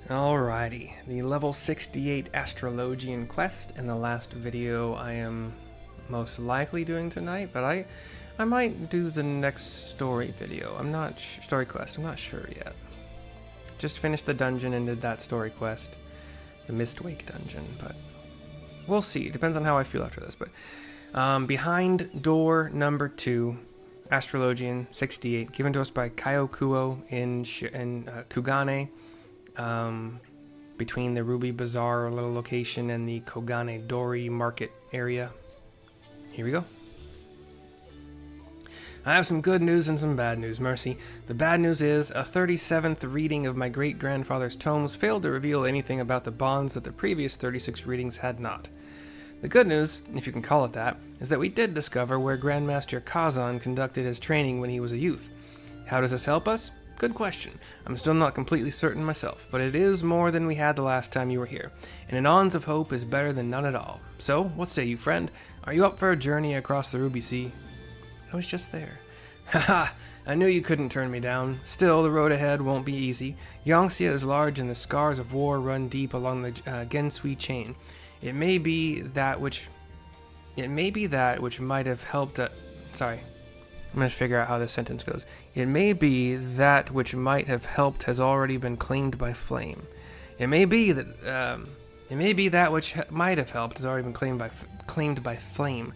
Alrighty, the level 68 Astrologian quest in the last video I am most likely doing tonight, but I might do the next story video. I'm not story quest. I'm not sure yet. Just finished the dungeon and did that story quest, the Mistwake dungeon, but we'll see. It depends on how I feel after this. But behind door number 2, Astrologian 68, given to us by Kyokuo in Kugane. Between the Ruby Bazaar little location and the Kogane Dori market area. Here we go. I have some good news and some bad news, Mercy. The bad news is a 37th reading of my great-grandfather's tomes failed to reveal anything about the bonds that the previous 36 readings had not. The good news, if you can call it that, is that we did discover where Grandmaster Kazan conducted his training when he was a youth. How does this help us? Good question. I'm still not completely certain myself, but it is more than we had the last time you were here, and an ounce of hope is better than none at all. So, what say you, friend? Are you up for a journey across the Ruby Sea? I was just there. Haha, I knew you couldn't turn me down. Still, the road ahead won't be easy. Yangtze is large and the scars of war run deep along the Gensui chain. It may be that which might have helped sorry. I'm going to figure out how this sentence goes. It may be that which might have helped has already been claimed by flame. It may be that which might have helped has already been claimed by flame.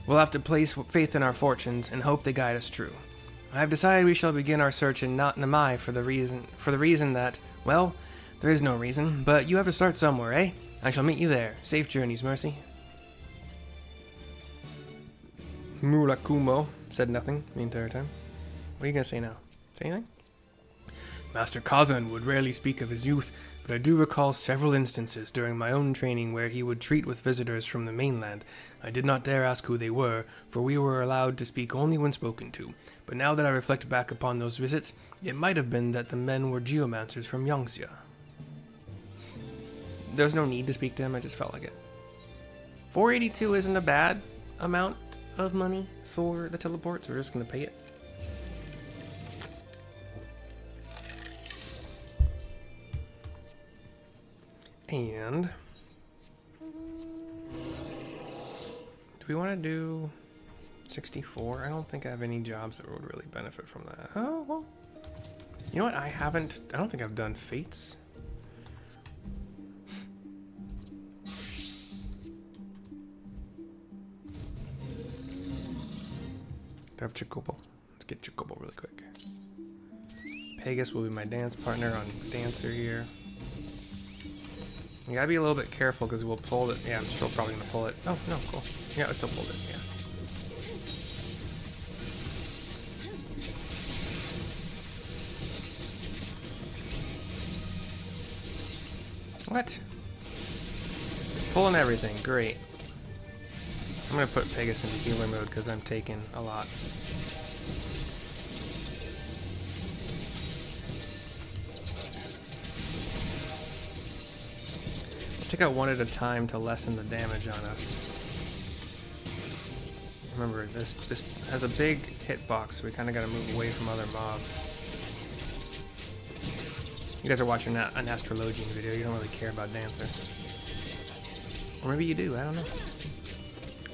We'll have to place faith in our fortunes and hope they guide us true. I have decided we shall begin our search in Namai for the reason that, well, there is no reason, but you have to start somewhere, eh? I shall meet you there. Safe journeys, Mercy. Murakumo said nothing the entire time. What are you going to say now? Say anything? Master Kazan would rarely speak of his youth, but I do recall several instances during my own training where he would treat with visitors from the mainland. I did not dare ask who they were, for we were allowed to speak only when spoken to. But now that I reflect back upon those visits, it might have been that the men were geomancers from Yangtze. There's no need to speak to him, I just felt like it. 482 isn't a bad amount of money for the teleport, so we're just going to pay it. And do we want to do 64? I don't think I have any jobs that would really benefit from that. Oh, well. You know what? I don't think I've done Fates. I have Chocobo. Let's get Chocobo really quick. Pegasus will be my dance partner on Dancer here. You gotta be a little bit careful because we'll pull it. Yeah, I'm still probably gonna pull it. Oh, no, cool. Yeah, I still pulled it, yeah. What? Just pulling everything, great. I'm gonna put Pegasus into healer mode because I'm taking a lot. Let's take out one at a time to lessen the damage on us. Remember, this has a big hitbox, so we kind of gotta move away from other mobs. You guys are watching an Astrologian video, you don't really care about Dancer. Or maybe you do, I don't know.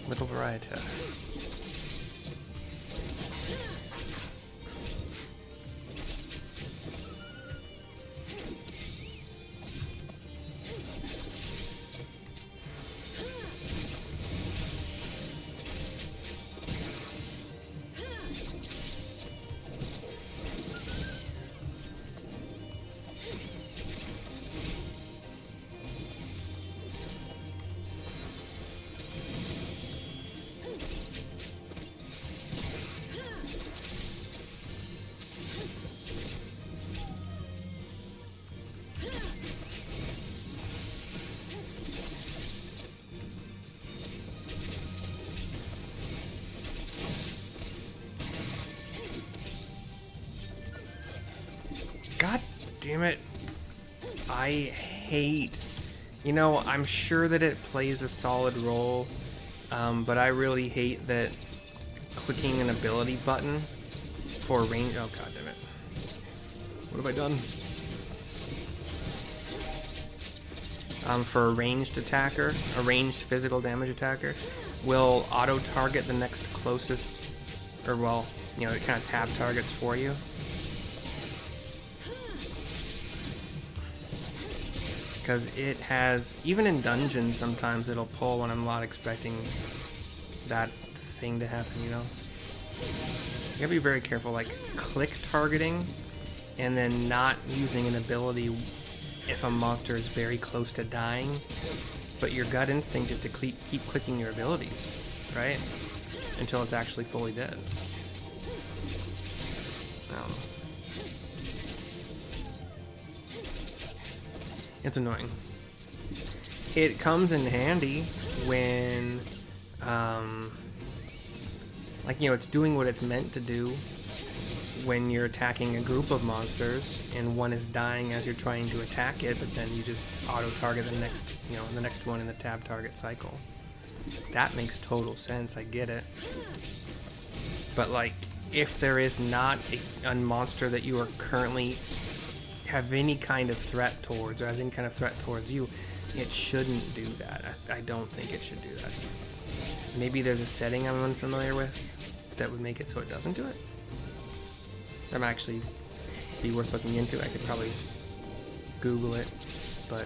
Little variety. God damn it. I hate... You know, I'm sure that it plays a solid role, but I really hate that clicking an ability button for range... Oh, god damn it. What have I done? for a ranged attacker, a ranged physical damage attacker, will auto-target the next closest, or well, you know, it kind of tab targets for you. Because it has, even in dungeons, sometimes it'll pull when I'm not expecting that thing to happen, you know? You gotta be very careful, like click targeting and then not using an ability if a monster is very close to dying, but your gut instinct is to keep clicking your abilities, right? Until it's actually fully dead. It's annoying. It comes in handy when, like, you know, it's doing what it's meant to do when you're attacking a group of monsters and one is dying as you're trying to attack it, but then you just auto-target the next, you know, the next one in the tab target cycle. That makes total sense, I get it. But, like, if there is not a monster that you are currently have any kind of threat towards, or has any kind of threat towards you, it shouldn't do that. I don't think it should do that. Maybe there's a setting I'm unfamiliar with that would make it so it doesn't do it. That might actually be worth looking into. I could probably Google it, but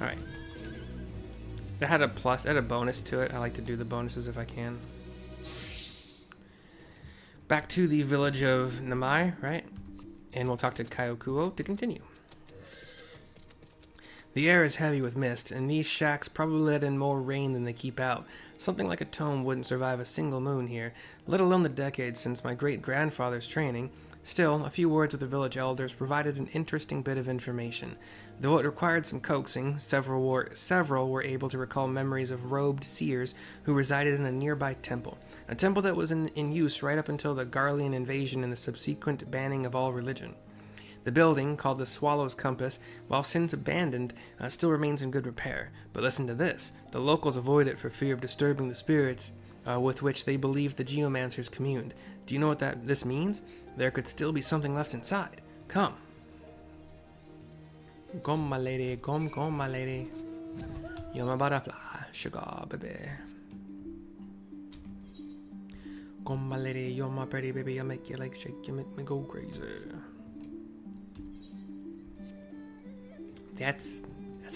alright. It had a plus, it had a bonus to it. I like to do the bonuses if I can. Back to the village of Namai, right? And we'll talk to Kyokuo to continue. The air is heavy with mist, and these shacks probably let in more rain than they keep out. Something like a tome wouldn't survive a single moon here, let alone the decades since my great-grandfather's training. Still, a few words with the village elders provided an interesting bit of information. Though it required some coaxing, several were able to recall memories of robed seers who resided in a nearby temple. A temple that was in use right up until the Garlean invasion and the subsequent banning of all religion. The building, called the Swallow's Compass, while since abandoned, still remains in good repair. But listen to this. The locals avoid it for fear of disturbing the spirits with which they believed the geomancers communed. Do you know what this means? There could still be something left inside. Come. Come, my lady. Come, my lady. You're my butterfly. Sugar, baby. Come, my lady. You're my pretty baby. I make your legs shake. You make me go crazy. That's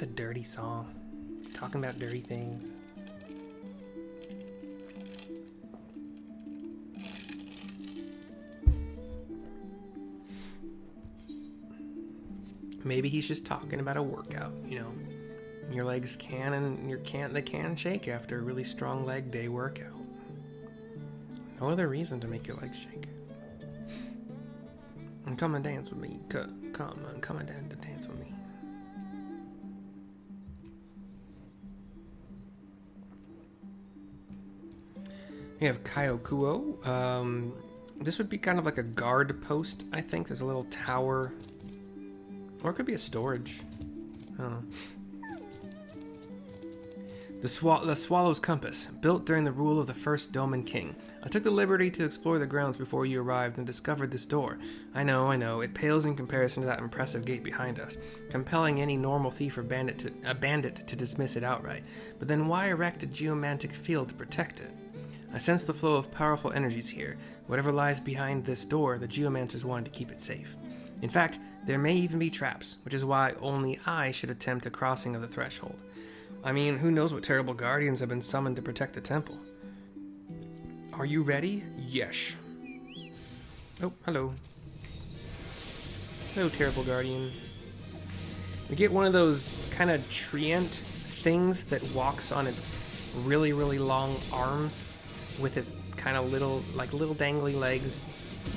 a dirty song. It's talking about dirty things. Maybe he's just talking about a workout, you know. Your legs they can shake after a really strong leg day workout. No other reason to make your legs shake. And come and dance with me. Come and dance with me. We have Kyokuo. This would be kind of like a guard post, I think. There's a little tower. Or it could be a storage. I don't know. The Swallow's Compass, built during the rule of the first Doman King. I took the liberty to explore the grounds before you arrived and discovered this door. I know, it pales in comparison to that impressive gate behind us, compelling any normal thief or bandit to dismiss it outright. But then why erect a geomantic field to protect it? I sense the flow of powerful energies here. Whatever lies behind this door, the geomancers wanted to keep it safe. In fact, there may even be traps, which is why only I should attempt a crossing of the threshold. I mean, who knows what terrible guardians have been summoned to protect the temple. Are you ready? Yes. Oh, hello. Hello, terrible guardian. We get one of those kind of treant things that walks on its really, really long arms with its kind of little dangly legs.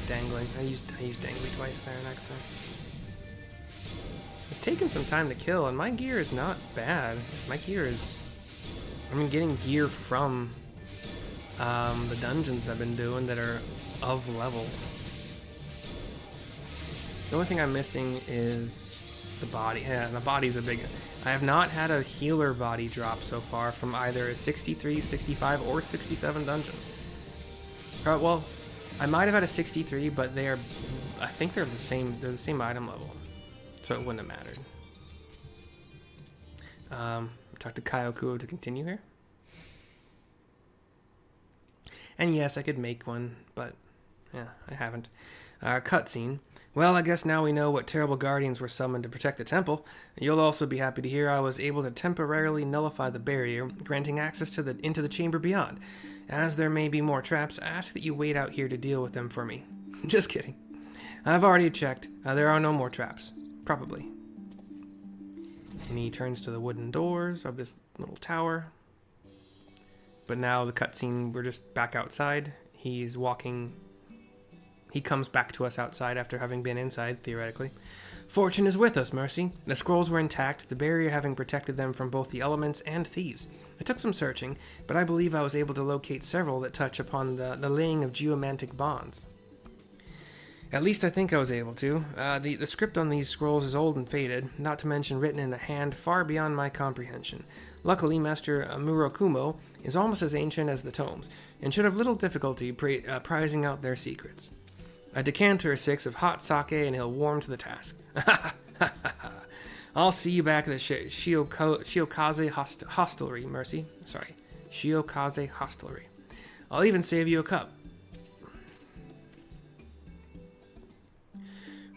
Dangling. I used dangly twice there in accident. It's taken some time to kill, and my gear is not bad. My gear is... getting gear from the dungeons I've been doing that are of level. The only thing I'm missing is the body. Yeah, the body's a big... I have not had a healer body drop so far from either a 63, 65, or 67 dungeon. Well, I might have had a 63, but they are I think they're the same. They're the same item level, so it wouldn't have mattered. Talk to Kyokuo to continue here. And yes, I could make one, but yeah, I haven't. Cutscene. Well, I guess now we know what terrible guardians were summoned to protect the temple. You'll also be happy to hear I was able to temporarily nullify the barrier, granting access to into the chamber beyond. As there may be more traps, I ask that you wait out here to deal with them for me. Just kidding. I've already checked. There are no more traps. Probably. And he turns to the wooden doors of this little tower. But now the cutscene, we're just back outside. He's walking. He comes back to us outside after having been inside, theoretically. Fortune is with us, Mercy. The scrolls were intact, the barrier having protected them from both the elements and thieves. I took some searching, but I believe I was able to locate several that touch upon the laying of geomantic bonds. At least I think I was able to. The script on these scrolls is old and faded, not to mention written in a hand far beyond my comprehension. Luckily, Master Murakumo is almost as ancient as the tomes, and should have little difficulty prizing out their secrets. A decanter or 6 of hot sake, and he'll warm to the task. I'll see you back at the Shiokaze hostelry, Mercy. Sorry, Shiokaze hostelry. I'll even save you a cup.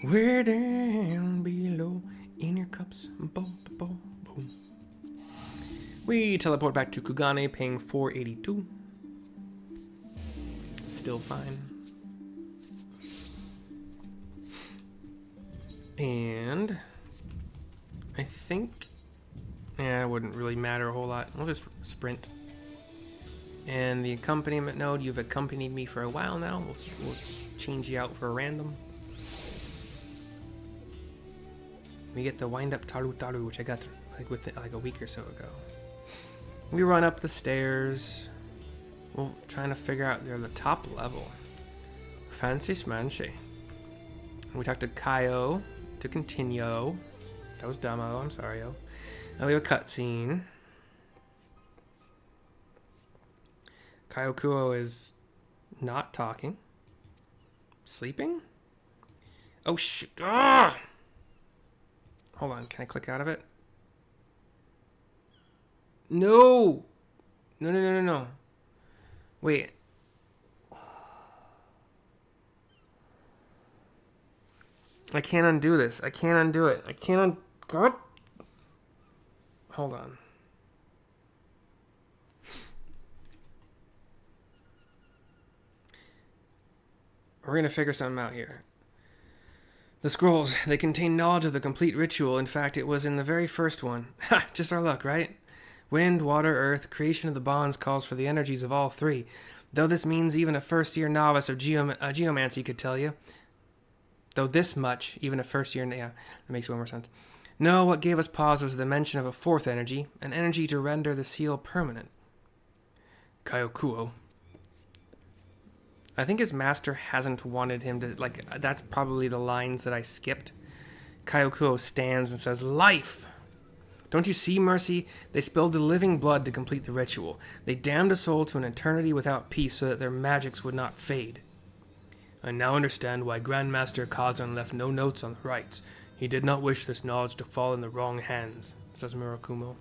We're down below in your cups. Boom, boom, boom. We teleport back to Kugane, paying 482. Still fine. And I think, it wouldn't really matter a whole lot. We'll just sprint. And the accompaniment node, you've accompanied me for a while now. We'll change you out for a random. We get the wind up Taru Taru, which I got like a week or so ago. We run up the stairs. We're trying to figure out they're the top level. Fancy smanchy. We talked to Kaio to continue. That was dumbo, I'm sorry, yo. Now we have a cutscene. Kyokuo is not talking. Sleeping? Oh shit. Ah! Hold on, can I click out of it? No! No. Wait. I can't undo this. I can't undo it. I can't God? Hold on. We're gonna figure something out here. The scrolls, they contain knowledge of the complete ritual. In fact, it was in the very first one. Ha! Just our luck, right? Wind, water, earth, creation of the bonds calls for the energies of all three. Though this means even a first-year novice of geomancy could tell you. Though this much, even a first-year... Yeah, that makes way more sense. No, what gave us pause was the mention of a fourth energy, an energy to render the seal permanent. Kyokuo. I think his master hasn't wanted him to... that's probably the lines that I skipped. Kyokuo stands and says, "Life! Don't you see, Mercy? They spilled the living blood to complete the ritual. They damned a soul to an eternity without peace so that their magics would not fade. I now understand why Grandmaster Kazan left no notes on the rites. He did not wish this knowledge to fall in the wrong hands," says Murakumo.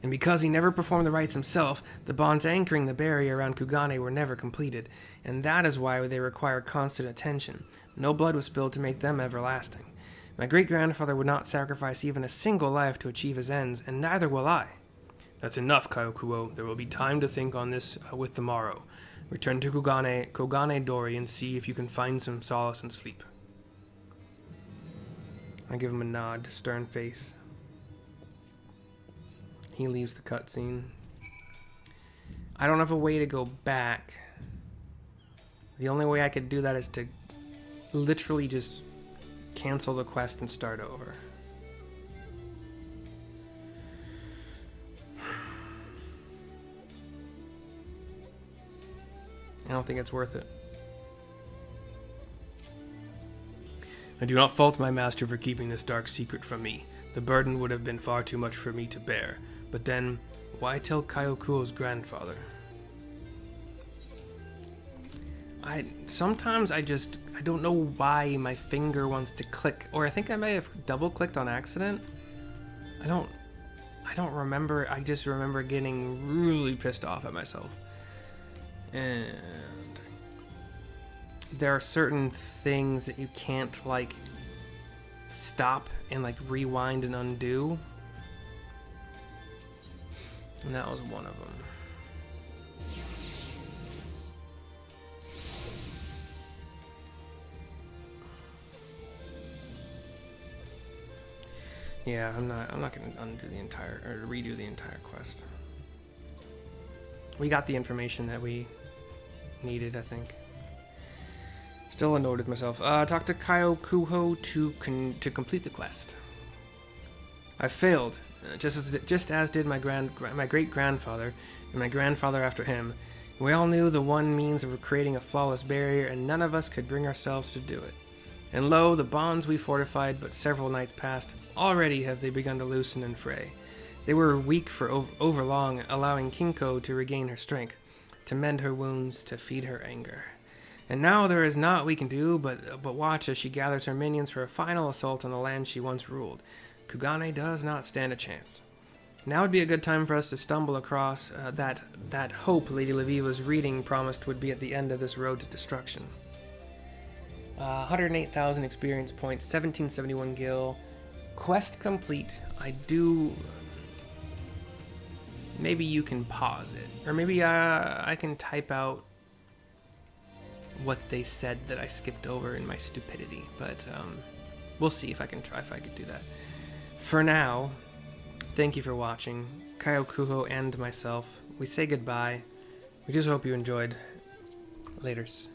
And because he never performed the rites himself, the bonds anchoring the barrier around Kugane were never completed, and that is why they require constant attention. No blood was spilled to make them everlasting. My great-grandfather would not sacrifice even a single life to achieve his ends, and neither will I. That's enough, Kyokuo. There will be time to think on this with the morrow. Return to Kogane Dori, and see if you can find some solace in sleep. I give him a nod, stern face. He leaves the cutscene. I don't have a way to go back. The only way I could do that is to literally just cancel the quest and start over. I don't think it's worth it. I do not fault my master for keeping this dark secret from me. The burden would have been far too much for me to bear. But then, why tell Kyokuo's grandfather? Sometimes I don't know why my finger wants to click, or I think I may have double clicked on accident. I don't remember. I just remember getting really pissed off at myself. And there are certain things that you can't like stop and like rewind and undo. And that was one of them. Yeah, I'm not gonna undo the entire or redo the entire quest. We got the information that we needed, I think. Still annoyed with myself. Talk to Kaio Kuho to complete the quest. I failed, just as did my great grandfather and my grandfather after him. We all knew the one means of creating a flawless barrier, and none of us could bring ourselves to do it. And lo, the bonds we fortified but several nights past, already have they begun to loosen and fray. They were weak for overlong, allowing Kinko to regain her strength, to mend her wounds, to feed her anger. And now there is naught we can do but watch as she gathers her minions for a final assault on the land she once ruled. Kugane does not stand a chance. Now would be a good time for us to stumble across that hope Lady Leviva's reading promised would be at the end of this road to destruction. 108,000 experience points, 1771 gil. Quest complete. Maybe you can pause it. Or maybe I can type out what they said that I skipped over in my stupidity. But we'll see if I can do that. For now, thank you for watching. Kaio Kuho and myself, we say goodbye. We just hope you enjoyed. Laters.